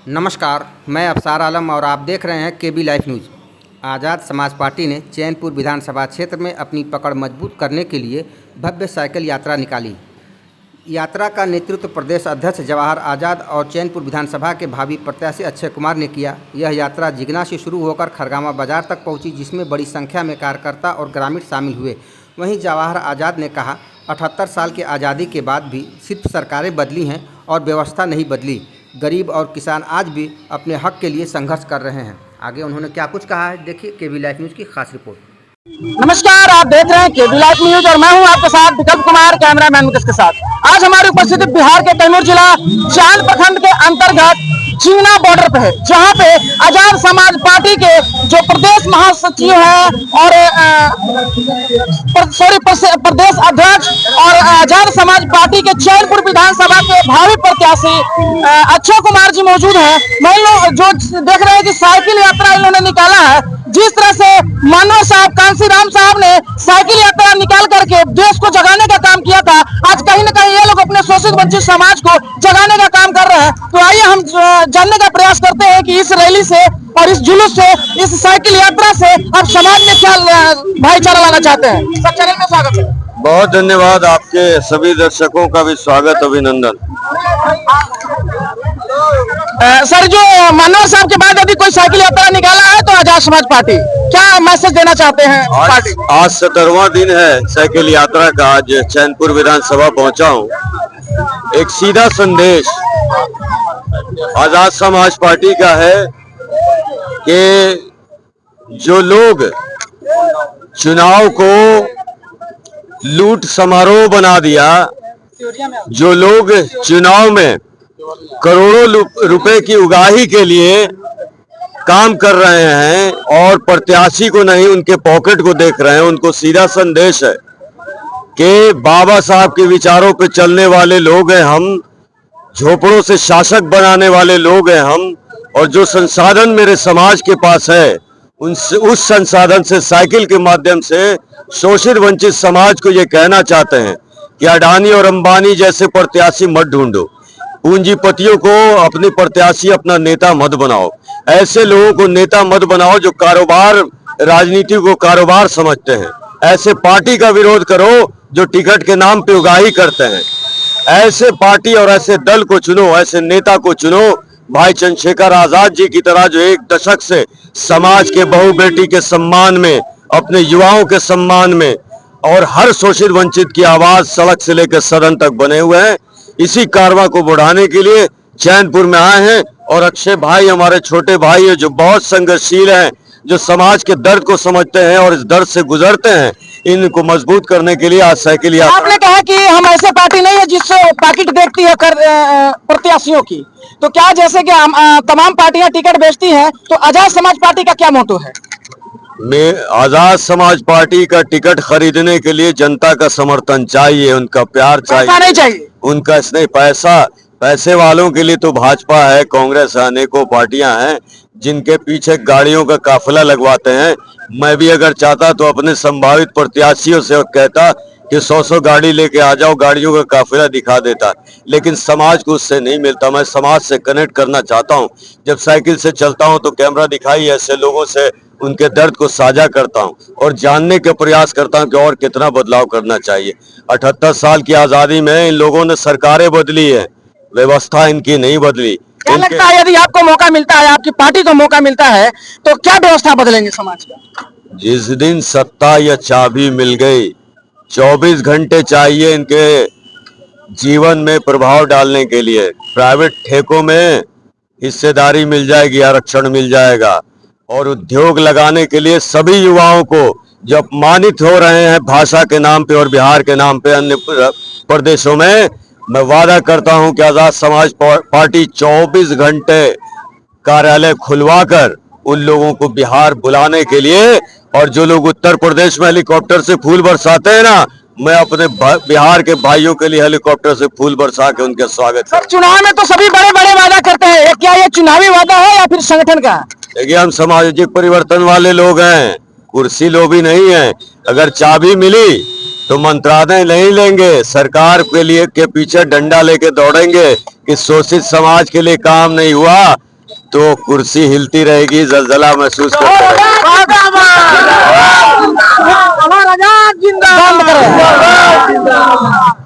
नमस्कार, मैं अफसार आलम और आप देख रहे हैं केबी लाइव न्यूज़। आज़ाद समाज पार्टी ने चैनपुर विधानसभा क्षेत्र में अपनी पकड़ मजबूत करने के लिए भव्य साइकिल यात्रा निकाली। यात्रा का नेतृत्व प्रदेश अध्यक्ष जवाहर आज़ाद और चैनपुर विधानसभा के भावी प्रत्याशी अक्षय कुमार ने किया। यह यात्रा जिगना से शुरू होकर खरगामा बाजार तक पहुंची, जिसमें बड़ी संख्या में कार्यकर्ता और ग्रामीण शामिल हुए। वहीं जवाहर आज़ाद ने कहा, 78 साल की आज़ादी के बाद भी सिर्फ सरकारें बदली हैं और व्यवस्था नहीं बदली। गरीब और किसान आज भी अपने हक के लिए संघर्ष कर रहे हैं। आगे उन्होंने क्या कुछ कहा है, देखिए केबी लाइव न्यूज़ की खास रिपोर्ट। नमस्कार, आप देख रहे हैं केबी लाइव न्यूज़ और मैं हूं आपके साथ विकल्प कुमार, कैमरामैन मुकेश के साथ। आज हमारी उपस्थिति बिहार के कैमूर जिला चांद प्रखंड के अंतर्गत चीना बॉर्डर पे है, जहां पे आजाद समाज पार्टी के जो प्रदेश महासचिव हैं और प्रदेश अध्यक्ष और आजाद समाज पार्टी के चैनपुर विधानसभा के भावी प्रत्याशी अक्षय कुमार जी मौजूद हैं। मैं जो देख रहे हैं कि साइकिल यात्रा इन्होंने निकाला है। जिस तरह से मानव साहब कांसीराम साहब ने साइकिल यात्रा निकाल करके देश को जगाने का काम किया था, आज कहीं न कहीं ये लोग अपने शोषित वंचित समाज को जगाने का काम कर रहे हैं। तो आइए हम जानने का प्रयास करते हैं कि इस रैली से और इस जुलूस से, इस साइकिल यात्रा से आप समाज में क्या भाईचारा लाना चाहते हैं। सर, चैनल में स्वागत है। बहुत धन्यवाद, आपके सभी दर्शकों का भी स्वागत, अभिनंदन। सर, जो मनोहर साहब के बाद अभी कोई साइकिल यात्रा निकाला है तो आजाद समाज पार्टी क्या मैसेज देना चाहते हैं? आज 17वां दिन है साइकिल यात्रा का। आज चैनपुर विधानसभा पहुंचा हूं। एक सीधा संदेश आजाद समाज पार्टी का है कि जो लोग चुनाव को लूट समारोह बना दिया, जो लोग चुनाव में करोड़ों रुपए की उगाही के लिए काम कर रहे हैं और प्रत्याशी को नहीं उनके पॉकेट को देख रहे हैं, उनको सीधा संदेश है कि बाबा साहब के विचारों पे चलने वाले लोग हैं हम, झोपड़ों से शासक बनाने वाले लोग हैं हम, और जो संसाधन मेरे समाज के पास है उस संसाधन से साइकिल के माध्यम से शोषित वंचित समाज को ये कहना चाहते हैं कि अडानी और अंबानी जैसे प्रत्याशी मत ढूंढो, पूंजीपतियों को अपने प्रत्याशी अपना नेता मत बनाओ, ऐसे लोगों को नेता मत बनाओ जो कारोबार, राजनीति को कारोबार समझते हैं। ऐसे पार्टी का विरोध करो जो टिकट के नाम पे उगाही करते हैं। ऐसे पार्टी और ऐसे दल को चुनो, ऐसे नेता को चुनो, भाई चंद्रशेखर आजाद जी की तरह, जो एक दशक से समाज के बहू बेटी के सम्मान में, अपने युवाओं के सम्मान में और हर शोषित वंचित की आवाज सड़क से लेकर सदन तक बने हुए हैं। इसी कारवां को बढ़ाने के लिए चैनपुर में आए हैं और अक्षय भाई हमारे छोटे भाई हैं जो बहुत संघर्षशील हैं, जो समाज के दर्द को समझते हैं और इस दर्द से गुजरते हैं। इनको मजबूत करने के लिए आज साइकिल यात्रा। आपने कहा कि हम ऐसे पार्टी नहीं है जिससे पैकेट देखती है प्रत्याशियों की, तो क्या जैसे कि तमाम पार्टियां टिकट बेचती हैं, तो आजाद समाज पार्टी का क्या मोटो है? आजाद समाज पार्टी का टिकट खरीदने के लिए जनता का समर्थन चाहिए, उनका प्यार चाहिए, पैसा नहीं चाहिए। उनका नहीं, पैसे वालों के लिए तो भाजपा है, कांग्रेस है, अनेकों पार्टियां हैं जिनके पीछे गाड़ियों का काफिला लगवाते हैं। मैं भी अगर चाहता तो अपने संभावित प्रत्याशियों से कहता कि 100 गाड़ी लेके आ जाओ, गाड़ियों का काफिला दिखा देता, लेकिन समाज को उससे नहीं मिलता। मैं समाज से कनेक्ट करना चाहता हूं। जब साइकिल से चलता हूं तो कैमरा दिखाई ऐसे लोगों से उनके दर्द को साझा करता हूं और जानने के प्रयास करता हूं कि और कितना बदलाव करना चाहिए। 78 साल की आजादी में इन लोगों ने सरकारें बदली है, व्यवस्था इनकी नहीं बदली। क्या लगता है यदि आपको मौका मिलता है, आपकी पार्टी को मौका मिलता है, तो क्या व्यवस्था बदलेंगे समाज का? जिस दिन सत्ता या चाबी मिल गई, 24 घंटे चाहिए इनके जीवन में प्रभाव डालने के लिए। प्राइवेट ठेकों में हिस्सेदारी मिल जाएगी, आरक्षण मिल जाएगा, और उद्योग लगाने के लिए सभी युवाओं को जो अपमानित हो रहे हैं भाषा के नाम पे और बिहार के नाम पे अन्य प्रदेशों में, मैं वादा करता हूं कि आजाद समाज पार्टी 24 घंटे कार्यालय खुलवाकर उन लोगों को बिहार बुलाने के लिए, और जो लोग उत्तर प्रदेश में हेलीकॉप्टर से फूल बरसाते हैं ना, मैं अपने बिहार के भाइयों के लिए हेलीकॉप्टर से फूल बरसा के उनका स्वागत। सर, चुनाव में तो सभी बड़े बड़े वादा करते हैं, क्या ये चुनावी वादा है या फिर संगठन का? देखिए, हम सामाजिक परिवर्तन वाले लोग हैं, कुर्सी लोभी नहीं है। अगर चाबी मिली तो मंत्रालय नहीं लेंगे, सरकार के लिए के पीछे डंडा लेके दौड़ेंगे कि शोषित समाज के लिए काम नहीं हुआ, तो कुर्सी हिलती रहेगी, जलजला महसूस करते रहेंगे। बंद करें।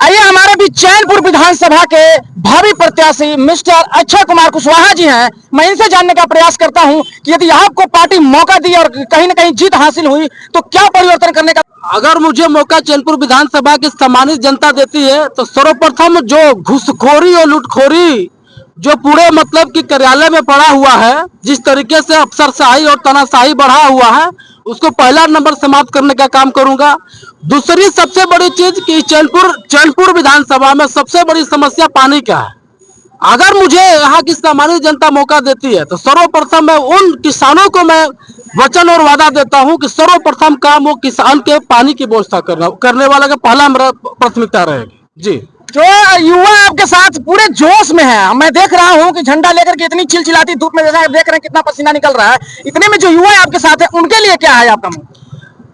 आइए हमारे बीच चैनपुर विधानसभा के भावी प्रत्याशी मिस्टर अक्षय कुमार कुशवाहा जी हैं। मैं इनसे जानने का प्रयास करता हूं कि यदि आपको पार्टी मौका दी और कहीं न कहीं जीत हासिल हुई तो क्या परिवर्तन करने का। अगर मुझे मौका चैनपुर विधानसभा की सम्मानित जनता देती है तो सर्वप्रथम जो घूसखोरी और लूटखोरी जो पूरे मतलब कि कार्यालय में पड़ा हुआ है, जिस तरीके से अफसरशाही और तानाशाही बढ़ा हुआ है, उसको पहला नंबर समाप्त करने का काम करूंगा। दूसरी सबसे बड़ी चीज कि चैनपुर विधानसभा में सबसे बड़ी समस्या पानी का है। अगर मुझे यहाँ की सामान्य जनता मौका देती है तो सर्वप्रथम मैं उन किसानों को मैं वचन और वादा देता हूं कि सर्वप्रथम काम वो किसान के पानी की व्यवस्था करने वाला का पहला मेरा प्राथमिकता रहेगी। जी, जो युवा आपके साथ पूरे जोश में है, मैं देख रहा हूं कि झंडा लेकर के इतनी चिलचिलाती धूप में जैसा देख रहे हैं कितना पसीना निकल रहा है, इतने में जो युवा आपके साथ है उनके लिए क्या है आपका।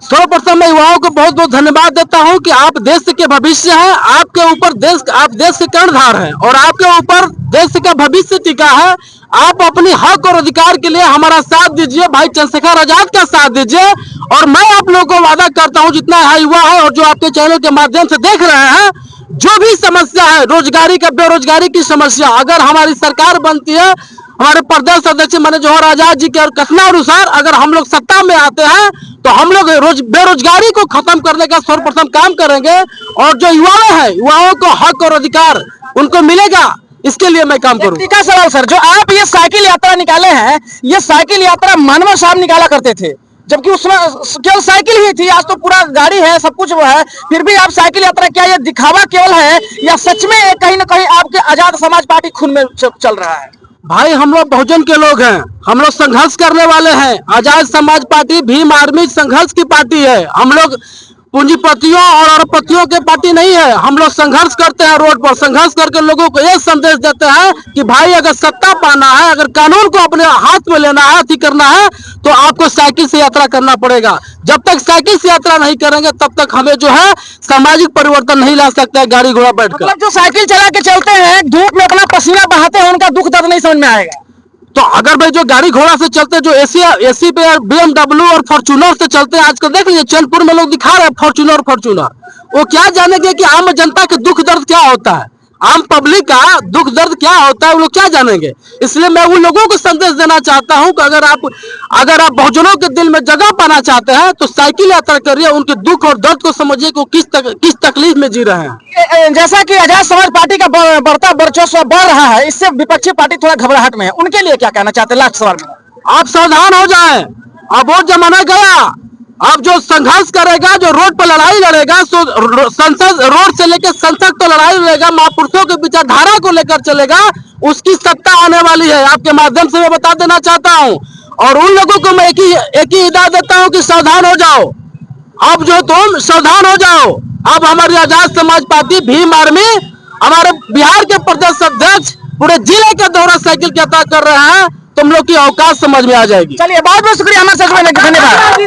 सर्वप्रथम मैं युवाओं को बहुत बहुत धन्यवाद देता हूं कि आप देश के भविष्य हैं, आपके ऊपर आप देश के कर्णधार हैं और आपके ऊपर देश का भविष्य टिका है। आप अपनी हक और अधिकार के लिए हमारा साथ दीजिए, भाई चंद्रशेखर आजाद का साथ दीजिए। और मैं आप लोगों को वादा करता हूं जितना यहाँ युवा है और जो आपके चैनल के माध्यम से देख रहे हैं, जो भी समस्या है रोजगारी का, बेरोजगारी की समस्या, अगर हमारी सरकार बनती है, हमारे प्रदेश अध्यक्ष माननीय जवाहर आजाद जी के कथनानुसार अगर हम लोग सत्ता में आते हैं तो हम लोग बेरोजगारी को खत्म करने का सर्वप्रथम काम करेंगे। और जो युवा है, युवाओं को हक और अधिकार उनको मिलेगा, इसके लिए मैं काम करूंगा। का सवाल सर, जो आप ये साइकिल यात्रा निकाले हैं, ये साइकिल यात्रा मानव साहब निकाला करते थे, जबकि उसमें केवल साइकिल ही थी। आज तो पूरा गाड़ी है, सब कुछ वो है, फिर भी आप साइकिल यात्रा, क्या ये दिखावा केवल है या सच में कहीं ना कहीं आपके आजाद समाज पार्टी खून में चल रहा है। भाई हम लोग बहुजन के लोग हैं, हम लोग संघर्ष करने वाले हैं। आजाद समाज पार्टी भीम आर्मी संघर्ष की पार्टी है। हम लोग पूंजीपतियों और अरबपतियों के पार्टी नहीं है। हम लोग संघर्ष करते हैं, रोड पर संघर्ष करके लोगों को ये संदेश देते हैं कि भाई अगर सत्ता पाना है, अगर कानून को अपने हाथ में लेना है, अति करना है, तो आपको साइकिल से यात्रा करना पड़ेगा। जब तक साइकिल से यात्रा नहीं करेंगे तब तक हमें जो है सामाजिक परिवर्तन नहीं ला सकते हैं गाड़ी घोड़ा बैठकर। मतलब जो साइकिल चला के चलते हैं, धूप में अपना पसीना बहाते हैं, उनका दुख दर्द नहीं समझ में आएगा। तो अगर भाई जो गाड़ी घोड़ा से चलते, जो एसी पे BMW और फॉर्च्यूनर से चलते हैं, आजकल देख लीजिए चैनपुर में लोग दिखा रहे हैं फॉर्च्यूनर, वो क्या जानेंगे कि आम जनता के दुख दर्द क्या होता है, आम पब्लिक का दुख दर्द क्या होता है, वो लोग क्या जानेंगे। इसलिए मैं उन लोगों को संदेश देना चाहता हूं कि अगर आप बहुजनों के दिल में जगह पाना चाहते हैं तो साइकिल यात्रा करिए, उनके दुख और दर्द को समझिए कि वो किस तकलीफ में जी रहे हैं। जैसा कि आजाद समाज पार्टी का बढ़ता वर्चस्व बढ़ रहा है, इससे विपक्षी पार्टी थोड़ा घबराहट में है, उनके लिए क्या कहना चाहते हैं लास्ट सवाल में। आप सावधान हो जाएं, अब वो जमाना गया। अब जो संघर्ष करेगा, जो रोड पर लड़ाई लड़ेगा, संसद रोड से लेकर संसद तो लड़ाई लड़ेगा, महापुरुषों के विचारधारा को लेकर चलेगा, उसकी सत्ता आने वाली है। आपके माध्यम से मैं बता देना चाहता हूं। और उन लोगों को मैं एक ही हिदायत देता हूं कि सावधान हो जाओ। अब जो तुम सावधान हो जाओ। अब हमारी आजाद समाज पार्टी भीम आर्मी, हमारे बिहार के प्रदेश अध्यक्ष पूरे जिले के दौरा साइकिल की यात्रा कर रहे हैं। तुम लोग की औकात समझ में आ जाएगी। चलिए बहुत बहुत शुक्रिया हमारे साथ, धन्यवाद।